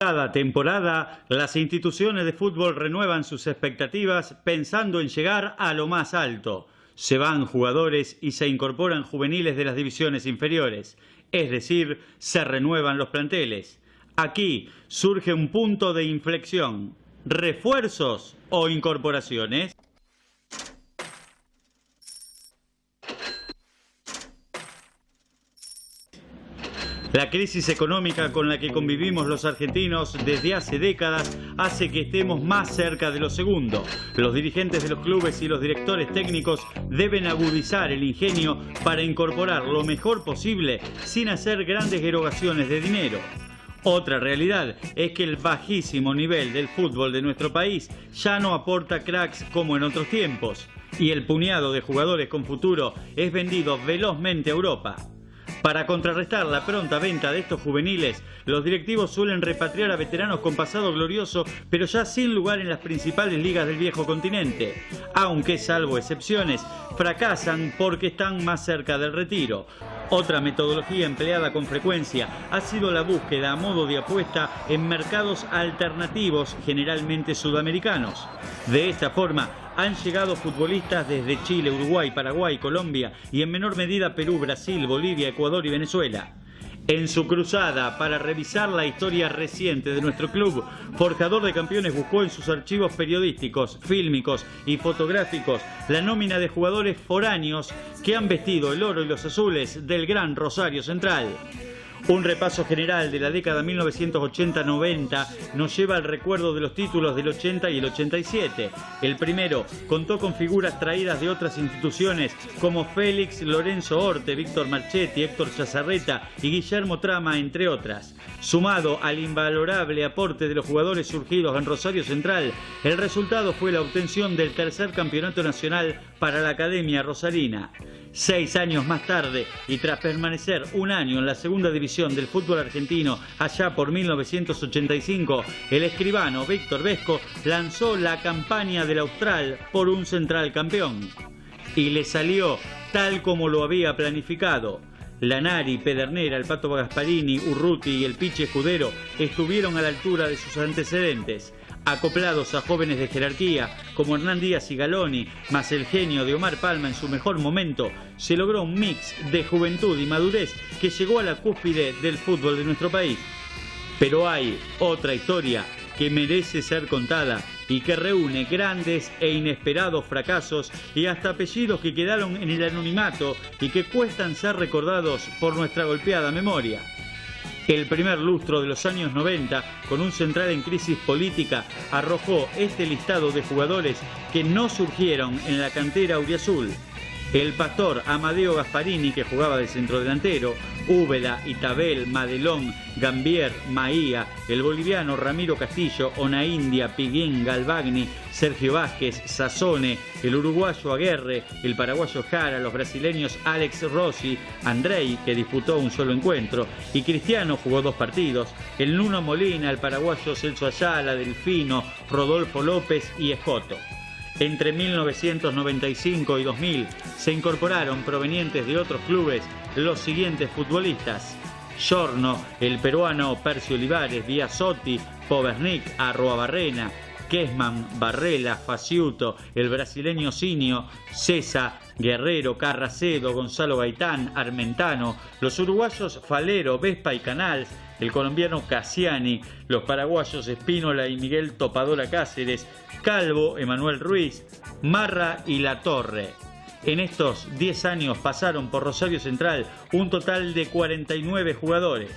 Cada temporada, las instituciones de fútbol renuevan sus expectativas pensando en llegar a lo más alto. Se van jugadores y se incorporan juveniles de las divisiones inferiores, es decir, se renuevan los planteles. Aquí surge un punto de inflexión: ¿refuerzos o incorporaciones? La crisis económica con la que convivimos los argentinos desde hace décadas hace que estemos más cerca de lo segundo. Los dirigentes de los clubes y los directores técnicos deben agudizar el ingenio para incorporar lo mejor posible sin hacer grandes erogaciones de dinero. Otra realidad es que el bajísimo nivel del fútbol de nuestro país ya no aporta cracks como en otros tiempos, y el puñado de jugadores con futuro es vendido velozmente a Europa. Para contrarrestar la pronta venta de estos juveniles, los directivos suelen repatriar a veteranos con pasado glorioso, pero ya sin lugar en las principales ligas del viejo continente, aunque, salvo excepciones, fracasan porque están más cerca del retiro. Otra metodología empleada con frecuencia ha sido la búsqueda a modo de apuesta en mercados alternativos, generalmente sudamericanos. De esta forma, han llegado futbolistas desde Chile, Uruguay, Paraguay, Colombia y en menor medida Perú, Brasil, Bolivia, Ecuador y Venezuela. En su cruzada para revisar la historia reciente de nuestro club, Forjador de Campeones buscó en sus archivos periodísticos, fílmicos y fotográficos la nómina de jugadores foráneos que han vestido el oro y los azules del Gran Rosario Central. Un repaso general de la década 1980-90 nos lleva al recuerdo de los títulos del 80 y el 87. El primero contó con figuras traídas de otras instituciones como Félix Lorenzo Orte, Víctor Marchetti, Héctor Chazarreta y Guillermo Trama, entre otras. Sumado al invalorable aporte de los jugadores surgidos en Rosario Central, el resultado fue la obtención del tercer campeonato nacional para la Academia Rosarina. 6 años más tarde, y tras permanecer un año en la segunda división del fútbol argentino allá por 1985, el escribano Víctor Vesco lanzó la campaña del Austral por un Central campeón. Y le salió tal como lo había planificado. Lanari, Pedernera, el Pato Gasparini, Urruti y el Pichi Escudero estuvieron a la altura de sus antecedentes. Acoplados a jóvenes de jerarquía como Hernán Díaz y Galoni, más el genio de Omar Palma en su mejor momento, se logró un mix de juventud y madurez que llegó a la cúspide del fútbol de nuestro país. Pero hay otra historia que merece ser contada y que reúne grandes e inesperados fracasos y hasta apellidos que quedaron en el anonimato y que cuestan ser recordados por nuestra golpeada memoria. El primer lustro de los años 90, con un Central en crisis política, arrojó este listado de jugadores que no surgieron en la cantera auriazul. El pastor Amadeo Gasparini, que jugaba de centrodelantero, Úbeda, Itabel, Madelón, Gambier, Maía, el boliviano Ramiro Castillo, Onaindia, Piguín, Galvagni, Sergio Vázquez, Sassone, el uruguayo Aguerre, el paraguayo Jara, los brasileños Alex Rossi, Andrei, que disputó un solo encuentro, y Cristiano jugó 2 partidos, el Nuno Molina, el paraguayo Celso Ayala, Delfino, Rodolfo López y Escoto. Entre 1995 y 2000 se incorporaron provenientes de otros clubes los siguientes futbolistas: Giorno, el peruano Percio Olivares, Biasotti, Povernik, Arroabarrena, Kesman, Barrela, Faciuto, el brasileño Sinio, Cesa, Guerrero, Carracedo, Gonzalo Gaitán, Armentano, los uruguayos Falero, Vespa y Canals, el colombiano Cassiani, los paraguayos Espínola y Miguel Topadora Cáceres, Calvo, Emanuel Ruiz, Marra y La Torre. En estos 10 años pasaron por Rosario Central un total de 49 jugadores.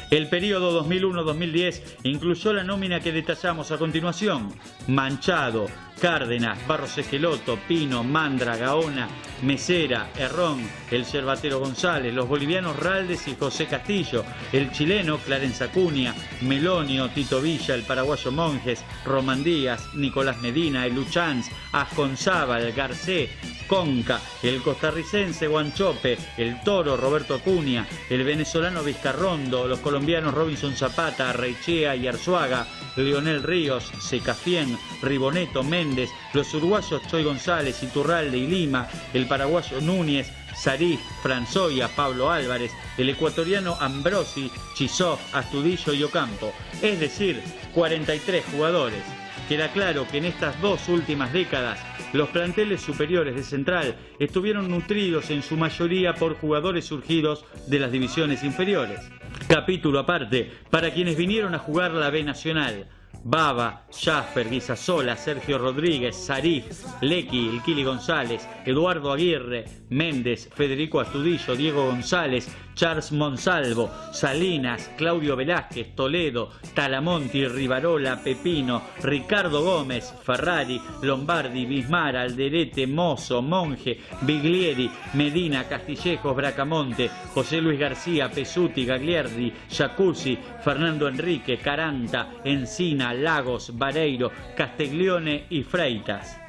El periodo 2001-2010 incluyó la nómina que detallamos a continuación: Manchado, Cárdenas, Barros Esqueloto, Pino, Mandra, Gaona, Mesera, Herrón, el yerbatero González, los bolivianos Raldes y José Castillo, el chileno Clarence Acuña, Melonio, Tito Villa, el paraguayo Monjes, Román Díaz, Nicolás Medina, el Luchanz, Asconzábal, Garcé, Conca, el costarricense Guanchope, el toro Roberto Acuña, el venezolano Vizcarrondo, los colombianos Robinson Zapata, Reichea y Arzuaga, Leonel Ríos, Secafien, Riboneto, Méndez, los uruguayos Choy González, Iturralde y Lima, el paraguayo Núñez, Sarif, Franzoia, Pablo Álvarez, el ecuatoriano Ambrosi, Chisov, Astudillo y Ocampo. Es decir, 43 jugadores. Queda claro que en estas dos últimas décadas los planteles superiores de Central estuvieron nutridos en su mayoría por jugadores surgidos de las divisiones inferiores. Capítulo aparte para quienes vinieron a jugar la B Nacional: Baba, Schaffer, Guisasola, Sergio Rodríguez, Sarif, Lecky, El Kili González, Eduardo Aguirre, Méndez, Federico Astudillo, Diego González, Charles Monsalvo, Salinas, Claudio Velázquez, Toledo, Talamonti, Rivarola, Pepino, Ricardo Gómez, Ferrari, Lombardi, Bismar, Alderete, Mozo, Monge, Biglieri, Medina, Castillejos, Bracamonte, José Luis García, Pesuti, Gagliardi, Jacuzzi, Fernando Enrique, Caranta, Encina, Lagos, Vareiro, Castiglione y Freitas.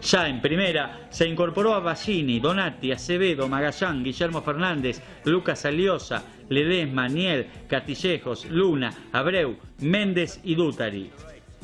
Ya en primera se incorporó a Ballini, Donati, Acevedo, Magallán, Guillermo Fernández, Lucas Aliosa, Ledesma, Niel, Castillejos, Luna, Abreu, Méndez y Dutari.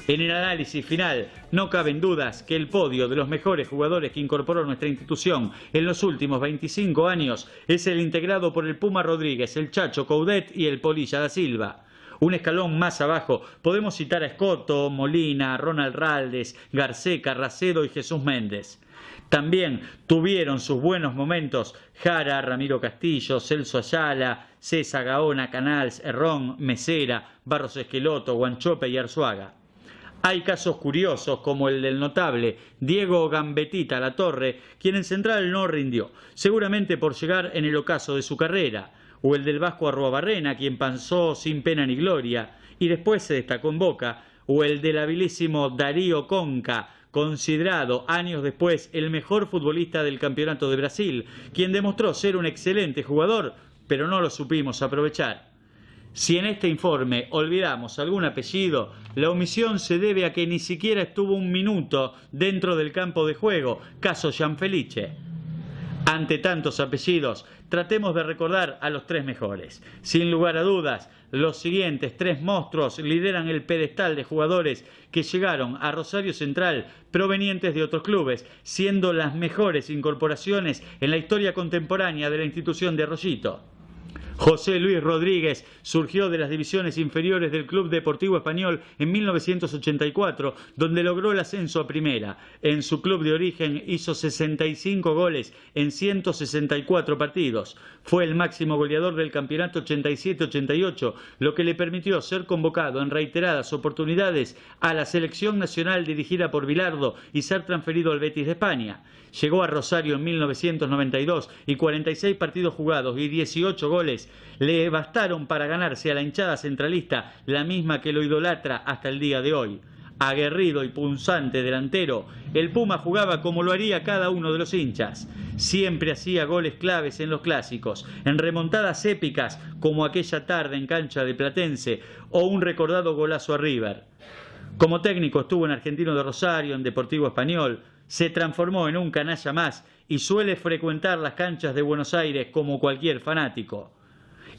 En el análisis final no caben dudas que el podio de los mejores jugadores que incorporó nuestra institución en los últimos 25 años es el integrado por el Puma Rodríguez, el Chacho Coudet y el Polilla da Silva. Un escalón más abajo podemos citar a Escoto, Molina, Ronald Raldes, Garceca, Racedo y Jesús Méndez. También tuvieron sus buenos momentos Jara, Ramiro Castillo, Celso Ayala, César Gaona, Canals, Herrón, Mesera, Barros Esqueloto, Guanchope y Arzuaga. Hay casos curiosos como el del notable Diego Gambetita Latorre, quien en Central no rindió, seguramente por llegar en el ocaso de su carrera, o el del Vasco Arruabarrena, quien pasó sin pena ni gloria y después se destacó en Boca, o el del habilísimo Darío Conca, considerado años después el mejor futbolista del Campeonato de Brasil, quien demostró ser un excelente jugador, pero no lo supimos aprovechar. Si en este informe olvidamos algún apellido, la omisión se debe a que ni siquiera estuvo un minuto dentro del campo de juego, caso Gianfelice. Ante tantos apellidos, tratemos de recordar a los tres mejores. Sin lugar a dudas, los siguientes tres monstruos lideran el pedestal de jugadores que llegaron a Rosario Central provenientes de otros clubes, siendo las mejores incorporaciones en la historia contemporánea de la institución de Arroyito. José Luis Rodríguez surgió de las divisiones inferiores del Club Deportivo Español en 1984, donde logró el ascenso a primera. En su club de origen hizo 65 goles en 164 partidos. Fue el máximo goleador del campeonato 87-88, lo que le permitió ser convocado en reiteradas oportunidades a la selección nacional dirigida por Bilardo y ser transferido al Betis de España. Llegó a Rosario en 1992 y 46 partidos jugados y 18 goles le bastaron para ganarse a la hinchada centralista, la misma que lo idolatra hasta el día de hoy. Aguerrido y punzante delantero, el Puma jugaba como lo haría cada uno de los hinchas. Siempre hacía goles claves en los clásicos, en remontadas épicas como aquella tarde en cancha de Platense o un recordado golazo a River. Como técnico estuvo en Argentino de Rosario, en Deportivo Español, se transformó en un canalla más y suele frecuentar las canchas de Buenos Aires como cualquier fanático.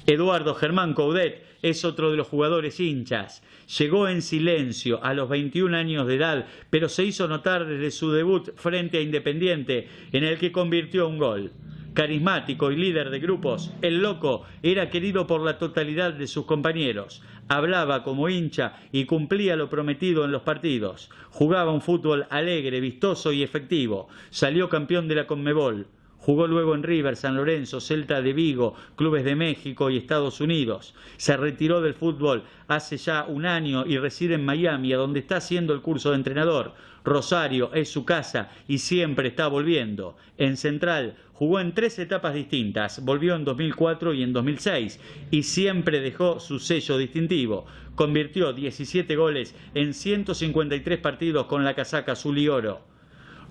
Eduardo Germán Coudet es otro de los jugadores hinchas. Llegó en silencio a los 21 años de edad, pero se hizo notar desde su debut frente a Independiente, en el que convirtió un gol. Carismático y líder de grupos, el Loco era querido por la totalidad de sus compañeros. Hablaba como hincha y cumplía lo prometido en los partidos. Jugaba un fútbol alegre, vistoso y efectivo. Salió campeón de la Conmebol. Jugó luego en River, San Lorenzo, Celta de Vigo, clubes de México y Estados Unidos. Se retiró del fútbol hace ya un año y reside en Miami, a donde está haciendo el curso de entrenador. Rosario es su casa y siempre está volviendo. En Central jugó en 3 etapas distintas, volvió en 2004 y en 2006 y siempre dejó su sello distintivo. Convirtió 17 goles en 153 partidos con la casaca azul y oro.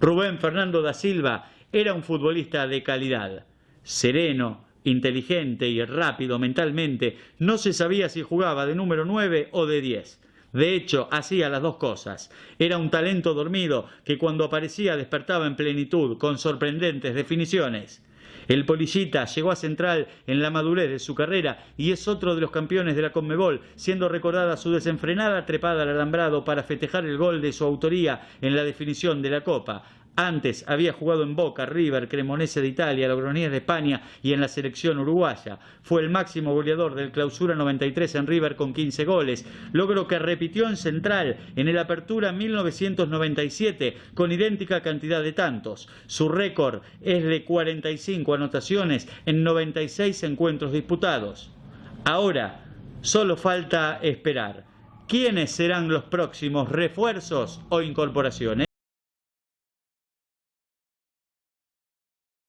Rubén Fernando da Silva era un futbolista de calidad, sereno, inteligente y rápido mentalmente. No se sabía si jugaba de número 9 o de 10. De hecho, hacía las dos cosas. Era un talento dormido que cuando aparecía despertaba en plenitud, con sorprendentes definiciones. El Polillita llegó a Central en la madurez de su carrera y es otro de los campeones de la Conmebol, siendo recordada su desenfrenada trepada al alambrado para festejar el gol de su autoría en la definición de la Copa. Antes había jugado en Boca, River, Cremonese de Italia, Logroñés de España y en la selección uruguaya. Fue el máximo goleador del Clausura 93 en River con 15 goles, logro que repitió en Central en el Apertura 1997 con idéntica cantidad de tantos. Su récord es de 45 anotaciones en 96 encuentros disputados. Ahora, solo falta esperar. ¿Quiénes serán los próximos refuerzos o incorporaciones?